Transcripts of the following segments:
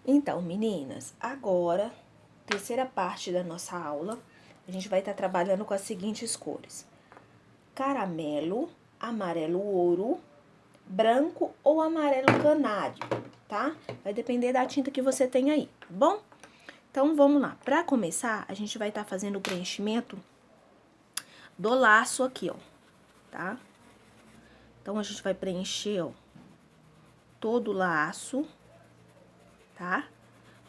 Então, meninas, agora, terceira parte da nossa aula, a gente vai estar trabalhando com as seguintes cores: caramelo, amarelo ouro, branco ou amarelo canário, tá? Vai depender da tinta que você tem aí, tá bom? Então, vamos lá. Pra começar, a gente vai estar fazendo o preenchimento do laço aqui, ó, tá? Então, a gente vai preencher, ó, todo o laço, tá?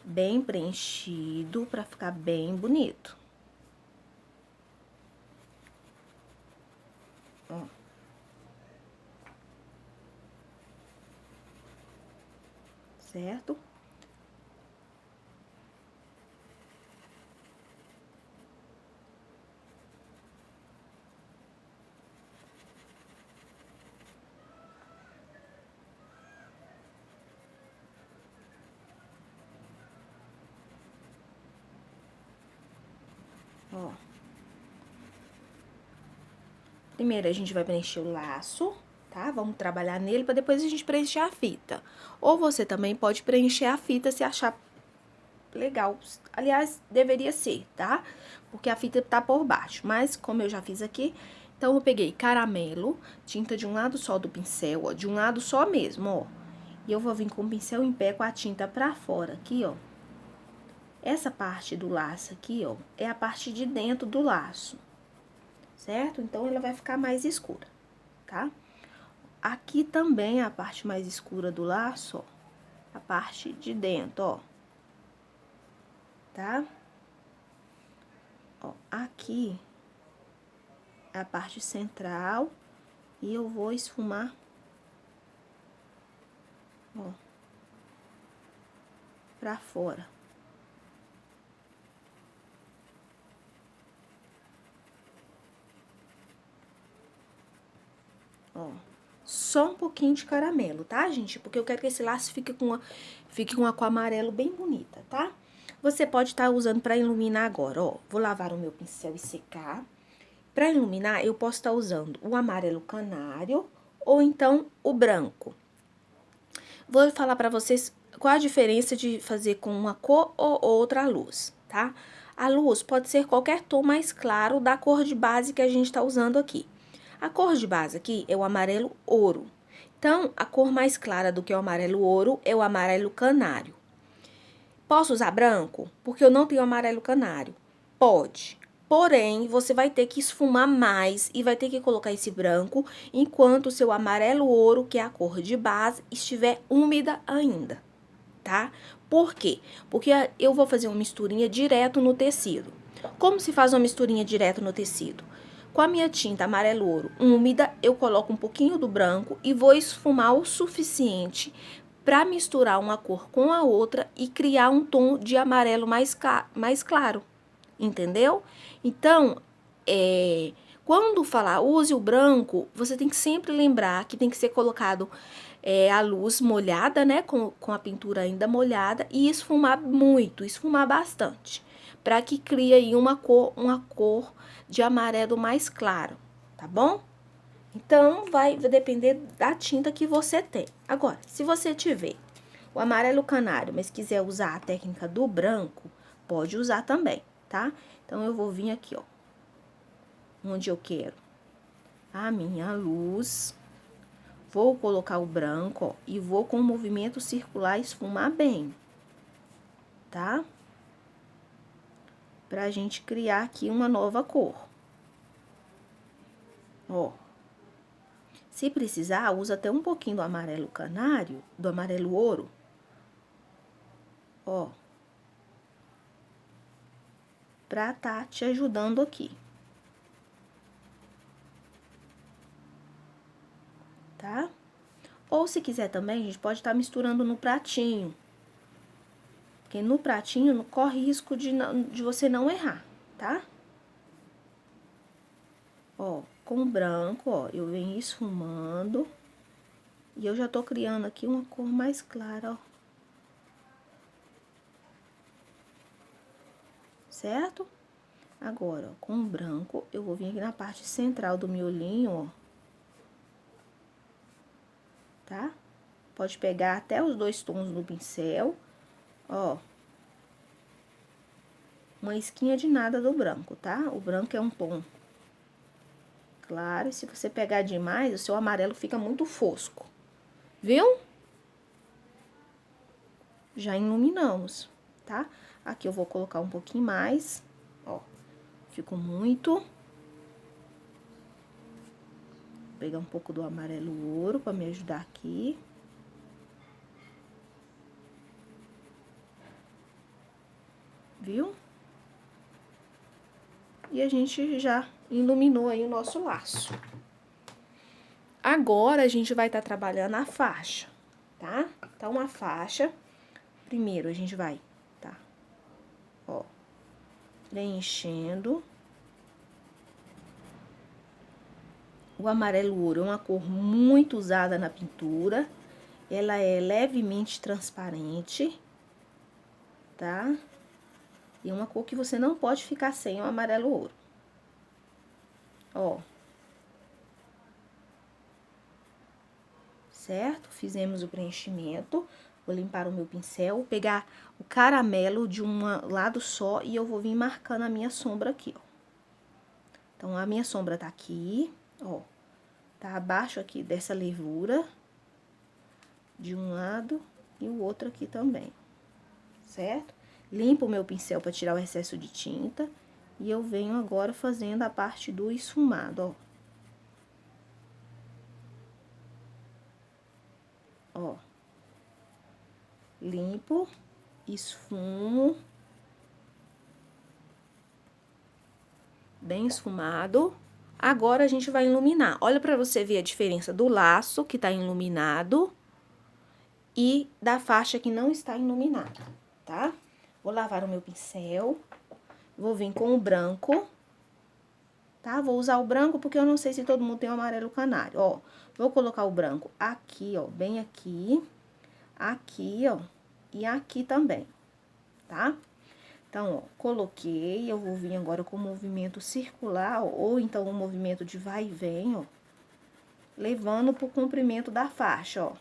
Bem preenchido, pra ficar bem bonito. Ó. Certo? Ó. Primeiro, a gente vai preencher o laço, tá? Vamos trabalhar nele pra depois a gente preencher a fita. Ou você também pode preencher a fita se achar legal. Aliás, deveria ser, tá? Porque a fita tá por baixo. Mas, como eu já fiz aqui, então eu peguei caramelo, tinta de um lado só do pincel, ó. De um lado só mesmo, ó. E eu vou vir com o pincel em pé com a tinta pra fora, aqui, ó. Essa parte do laço aqui, ó, é a parte de dentro do laço, certo? Então, ela vai ficar mais escura, tá? Aqui também é a parte mais escura do laço, ó, a parte de dentro, ó, tá? Ó, aqui é a parte central e eu vou esfumar, ó, pra fora. Ó, só um pouquinho de caramelo, tá, gente? Porque eu quero que esse laço fique com uma cor amarelo bem bonita, tá? Você pode estar usando pra iluminar agora, ó. Vou lavar o meu pincel e secar. Pra iluminar, eu posso estar usando o amarelo canário ou então o branco. Vou falar pra vocês qual a diferença de fazer com uma cor ou outra luz, tá? A luz pode ser qualquer tom mais claro da cor de base que a gente tá usando aqui. A cor de base aqui é o amarelo ouro. Então, a cor mais clara do que o amarelo ouro é o amarelo canário. Posso usar branco? Porque eu não tenho amarelo canário. Pode. Porém, você vai ter que esfumar mais e vai ter que colocar esse branco enquanto o seu amarelo ouro, que é a cor de base, estiver úmida ainda, tá? Por quê? Porque eu vou fazer uma misturinha direto no tecido. Como se faz uma misturinha direto no tecido? Com a minha tinta amarelo ouro úmida, eu coloco um pouquinho do branco e vou esfumar o suficiente para misturar uma cor com a outra e criar um tom de amarelo mais claro, entendeu? Então, quando falar use o branco, você tem que sempre lembrar que tem que ser colocado a luz molhada, né, com a pintura ainda molhada e esfumar muito, esfumar bastante, para que crie aí uma cor de amarelo mais claro, tá bom? Então, vai depender da tinta que você tem. Agora, se você tiver o amarelo canário, mas quiser usar a técnica do branco, pode usar também, tá? Então, eu vou vir aqui, ó, onde eu quero a minha luz. Vou colocar o branco, ó, e vou com o movimento circular esfumar bem, tá? Pra gente criar aqui uma nova cor. Ó. Se precisar, usa até um pouquinho do amarelo canário, do amarelo ouro. Ó. Pra tá te ajudando aqui. Tá? Ou se quiser também, a gente pode estar misturando no pratinho. Porque no pratinho não corre risco de você não errar, tá? Ó, com o branco, ó, eu venho esfumando. E eu já tô criando aqui uma cor mais clara, ó. Certo? Agora, ó, com o branco, eu vou vir aqui na parte central do miolinho, ó. Tá? Pode pegar até os dois tons no pincel Ó. Uma esquinha de nada do branco, tá? O branco é um tom claro, e se você pegar demais, o seu amarelo fica muito fosco. Viu? Já iluminamos, tá? Aqui eu vou colocar um pouquinho mais, ó. Ficou muito. Vou pegar um pouco do amarelo ouro pra me ajudar aqui. Viu? E a gente já iluminou aí o nosso laço. Agora, a gente vai estar trabalhando a faixa, tá? Então, a faixa, primeiro, a gente vai, tá? Ó, preenchendo. O amarelo ouro é uma cor muito usada na pintura. Ela é levemente transparente, tá? E é uma cor que você não pode ficar sem o amarelo ouro. Ó. Certo? Fizemos o preenchimento. Vou limpar o meu pincel, pegar o caramelo de um lado só e eu vou vir marcando a minha sombra aqui, ó. Então, a minha sombra tá aqui, ó. Tá abaixo aqui dessa levura de um lado e o outro aqui também, certo? Limpo o meu pincel para tirar o excesso de tinta e eu venho agora fazendo a parte do esfumado, ó. Ó. Limpo, esfumo. Bem esfumado. Agora, a gente vai iluminar. Olha pra você ver a diferença do laço, que tá iluminado, e da faixa que não está iluminada, tá? Vou lavar o meu pincel. Vou vir com o branco, tá? Vou usar o branco porque eu não sei se todo mundo tem o amarelo canário, ó. Vou colocar o branco aqui, ó, bem aqui, ó, e aqui também, tá? Então, ó, coloquei, eu vou vir agora com o movimento circular, ou então o movimento de vai e vem, ó, levando pro comprimento da faixa, ó.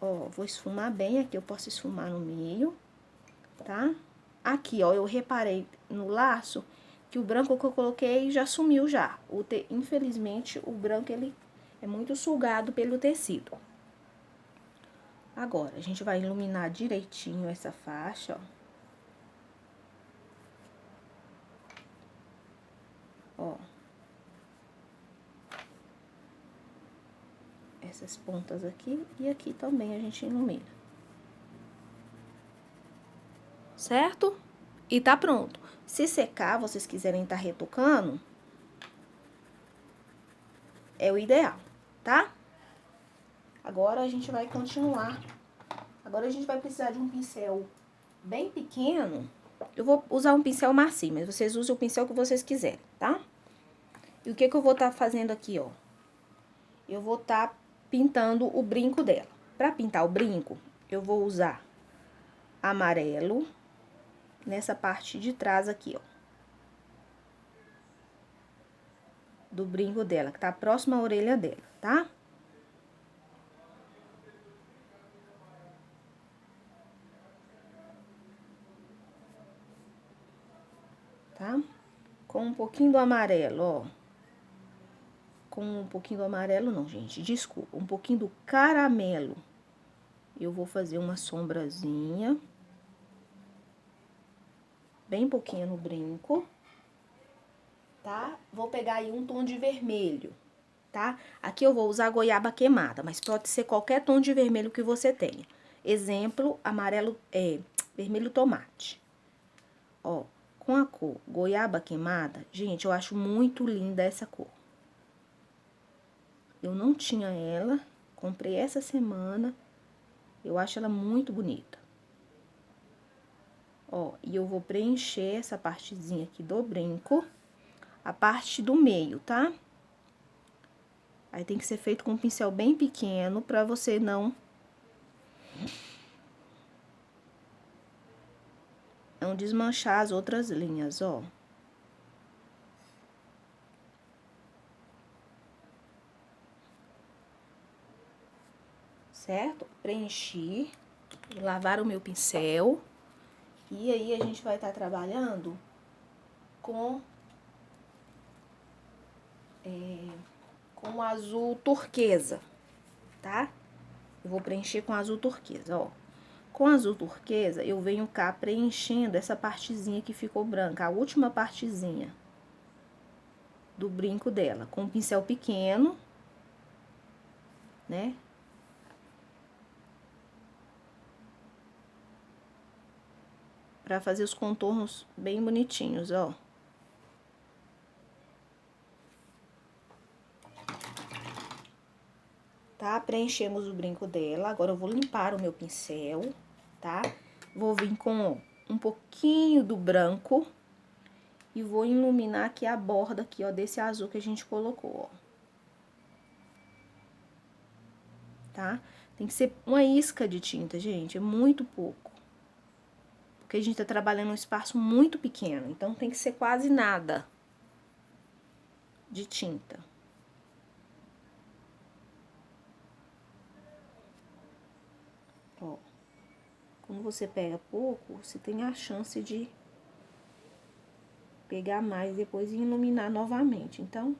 Ó, vou esfumar bem aqui, eu posso esfumar no meio, tá? Aqui, ó, eu reparei no laço que o branco que eu coloquei já sumiu já. Infelizmente, o branco, ele é muito sugado pelo tecido. Agora, a gente vai iluminar direitinho essa faixa, ó. Ó. Essas pontas aqui e aqui também a gente ilumina. Certo? E tá pronto. Se secar, vocês quiserem tá retocando, é o ideal, tá? Agora a gente vai continuar. Agora a gente vai precisar de um pincel bem pequeno. Eu vou usar um pincel macio, mas vocês usem o pincel que vocês quiserem, tá? E o que que eu vou tá fazendo aqui, ó? Eu vou tá pintando o brinco dela. Pra pintar o brinco, eu vou usar amarelo nessa parte de trás aqui, ó. Do brinco dela, que tá próximo à orelha dela, tá? Tá? Com um pouquinho do amarelo, ó. Com um pouquinho do amarelo, não, gente, desculpa. Um pouquinho do caramelo. Eu vou fazer uma sombrazinha. Bem pouquinho no brinco. Tá? Vou pegar aí um tom de vermelho, tá? Aqui eu vou usar goiaba queimada, mas pode ser qualquer tom de vermelho que você tenha. Exemplo, amarelo, vermelho tomate. Ó, com a cor goiaba queimada, gente, eu acho muito linda essa cor. Eu não tinha ela, comprei essa semana, eu acho ela muito bonita. Ó, e eu vou preencher essa partezinha aqui do brinco, a parte do meio, tá? Aí tem que ser feito com um pincel bem pequeno pra você não desmanchar as outras linhas, ó. certo? Preenchi, lavar o meu pincel. E aí, a gente vai estar trabalhando com azul turquesa, tá? Eu vou preencher com azul turquesa, ó. Com azul turquesa, eu venho cá preenchendo essa partezinha que ficou branca, a última partezinha do brinco dela, com um pincel pequeno, né? Pra fazer os contornos bem bonitinhos, ó. Tá? Preenchemos o brinco dela. Agora, eu vou limpar o meu pincel, tá? Vou vir com um pouquinho do branco e vou iluminar aqui a borda aqui, ó, desse azul que a gente colocou, ó. Tá? Tem que ser uma isca de tinta, gente, é muito pouco. Porque a gente tá trabalhando um espaço muito pequeno, então tem que ser quase nada de tinta. Ó, quando você pega pouco, você tem a chance de pegar mais depois e iluminar novamente. Então,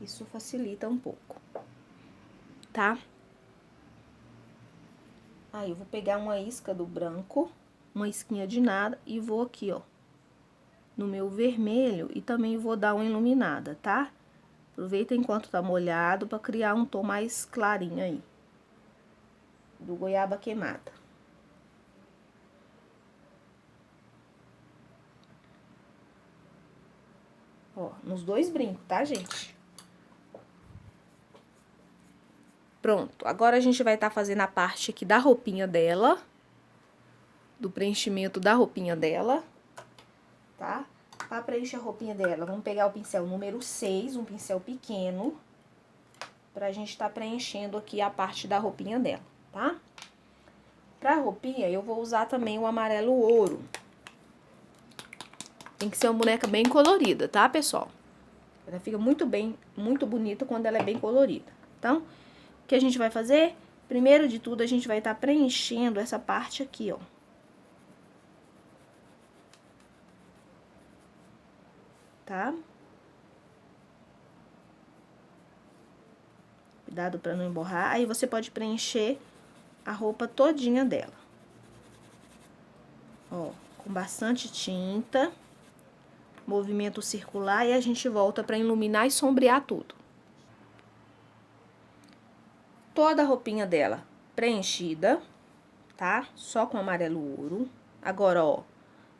isso facilita um pouco, tá? Aí, eu vou pegar uma isca do branco, uma isquinha de nada, e vou aqui, ó, no meu vermelho, e também vou dar uma iluminada, tá? Aproveita enquanto tá molhado pra criar um tom mais clarinho aí, do goiaba queimada. Ó, nos dois brincos, tá, gente? Pronto, agora a gente vai estar fazendo a parte aqui da roupinha dela, do preenchimento da roupinha dela, tá? Pra preencher a roupinha dela, vamos pegar o pincel número 6, um pincel pequeno, pra gente tá preenchendo aqui a parte da roupinha dela, tá? Pra roupinha, eu vou usar também o amarelo ouro. Tem que ser uma boneca bem colorida, tá, pessoal? Ela fica muito bonita quando ela é bem colorida. Então, o que a gente vai fazer? Primeiro de tudo, a gente vai estar preenchendo essa parte aqui, ó. Tá? Cuidado pra não emborrar. Aí, você pode preencher a roupa todinha dela. Ó, com bastante tinta. Movimento circular e a gente volta pra iluminar e sombrear tudo. Toda a roupinha dela preenchida, tá? Só com amarelo ouro. Agora, ó,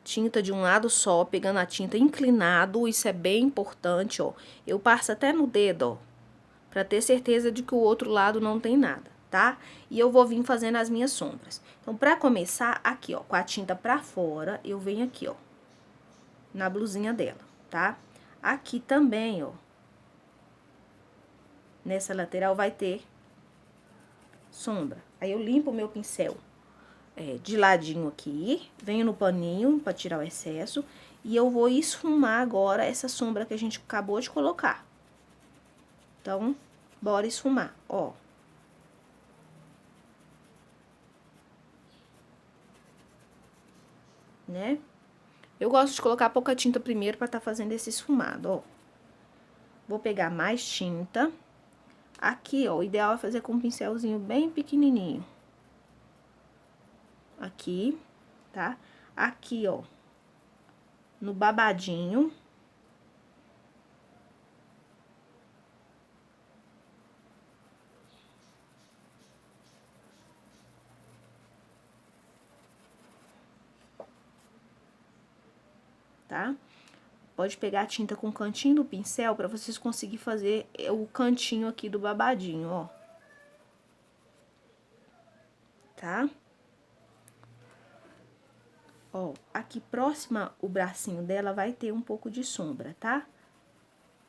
tinta de um lado só, pegando a tinta inclinado, isso é bem importante, ó. Eu passo até no dedo, ó, pra ter certeza de que o outro lado não tem nada, tá? E eu vou vir fazendo as minhas sombras. Então, pra começar, aqui, ó, com a tinta pra fora, eu venho aqui, ó, na blusinha dela, tá? Aqui também, ó, nessa lateral vai ter sombra. Aí, eu limpo o meu pincel de ladinho aqui, venho no paninho pra tirar o excesso, e eu vou esfumar agora essa sombra que a gente acabou de colocar. Então, bora esfumar, ó. Né? Eu gosto de colocar pouca tinta primeiro pra tá fazendo esse esfumado, ó. Vou pegar mais tinta. Aqui, ó, o ideal é fazer com um pincelzinho bem pequenininho. Aqui, tá? Aqui, ó, no babadinho. Tá? Pode pegar a tinta com o cantinho do pincel pra vocês conseguirem fazer o cantinho aqui do babadinho, ó. Tá? Ó, aqui próxima o bracinho dela vai ter um pouco de sombra, tá?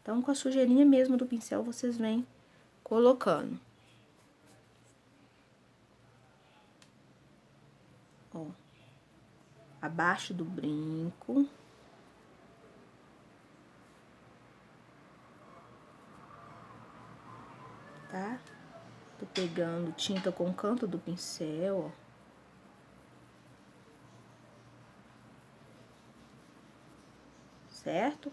Então, com a sujeirinha mesmo do pincel, vocês vêm colocando. Ó, abaixo do brinco. tá? Tô pegando tinta com o canto do pincel, ó. Certo?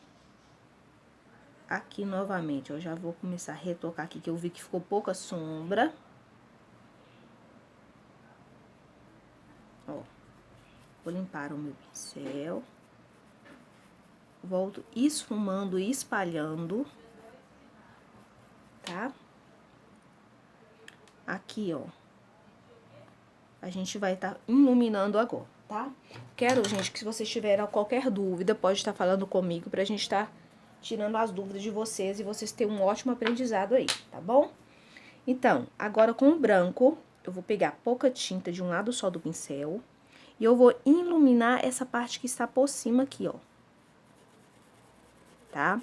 Aqui novamente, eu já vou começar a retocar aqui, que eu vi que ficou pouca sombra. Ó, vou limpar o meu pincel. Volto esfumando e espalhando, tá? Aqui, ó, a gente vai tá iluminando agora, tá? Quero, gente, que se vocês tiverem qualquer dúvida, pode estar falando comigo pra gente estar tirando as dúvidas de vocês e vocês terem um ótimo aprendizado aí, tá bom? Então, agora com o branco, eu vou pegar pouca tinta de um lado só do pincel e eu vou iluminar essa parte que está por cima aqui, ó. Tá?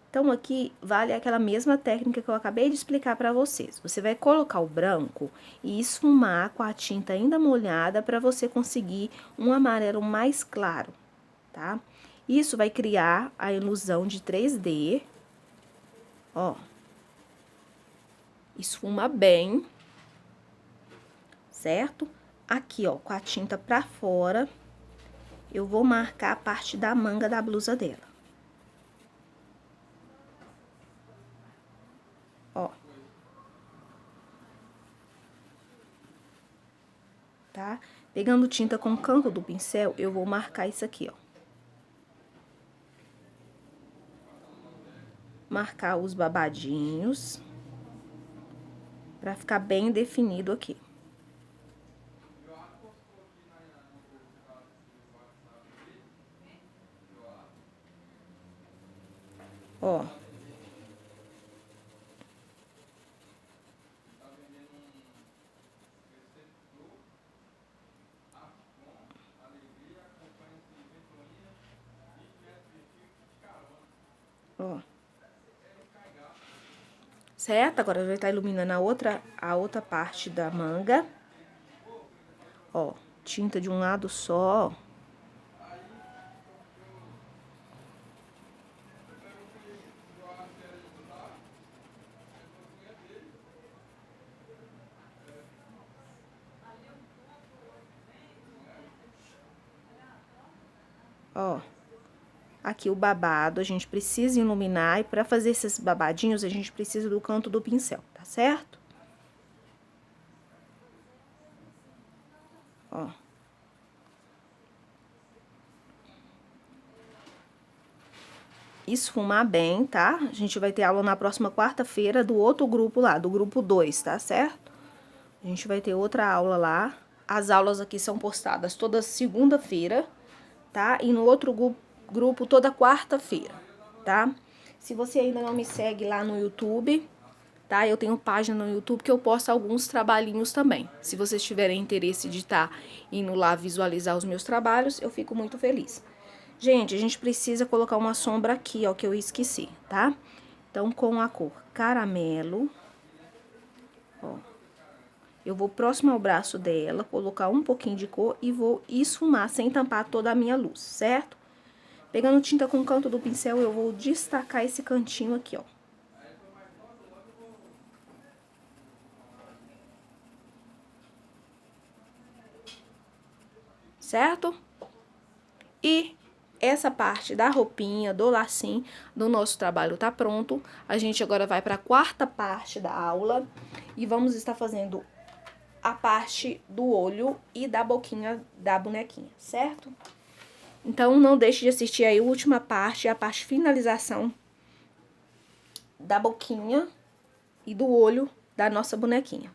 Então, aqui vale aquela mesma técnica que eu acabei de explicar pra vocês. Você vai colocar o branco e esfumar com a tinta ainda molhada pra você conseguir um amarelo mais claro, tá? Isso vai criar a ilusão de 3D, ó. Esfuma bem, certo? Aqui, ó, com a tinta pra fora, eu vou marcar a parte da manga da blusa dela. Ó. Tá? Pegando tinta com o canto do pincel, eu vou marcar isso aqui, ó. Marcar os babadinhos, pra ficar bem definido aqui. Ó. Ó. Certo? Agora vai estar iluminando a outra parte da manga. Ó, tinta de um lado só. Ó. Aqui o babado, a gente precisa iluminar, e pra fazer esses babadinhos, a gente precisa do canto do pincel, tá certo? Ó. Esfumar bem, tá? A gente vai ter aula na próxima quarta-feira do outro grupo lá, do grupo 2, tá certo? A gente vai ter outra aula lá. As aulas aqui são postadas toda segunda-feira, tá? E no outro grupo toda quarta-feira, tá? Se você ainda não me segue lá no YouTube, tá? Eu tenho página no YouTube que eu posto alguns trabalhinhos também. Se vocês tiverem interesse de estar indo lá visualizar os meus trabalhos, eu fico muito feliz. Gente, a gente precisa colocar uma sombra aqui, ó, que eu esqueci, tá? Então, com a cor caramelo, ó, eu vou próximo ao braço dela, colocar um pouquinho de cor e vou esfumar sem tampar toda a minha luz, certo? Pegando tinta com o canto do pincel, eu vou destacar esse cantinho aqui, ó. Certo? E essa parte da roupinha, do lacinho, do nosso trabalho tá pronto. A gente agora vai para a quarta parte da aula e vamos estar fazendo a parte do olho e da boquinha da bonequinha, certo? Então, não deixe de assistir aí a última parte, a parte finalização da boquinha e do olho da nossa bonequinha.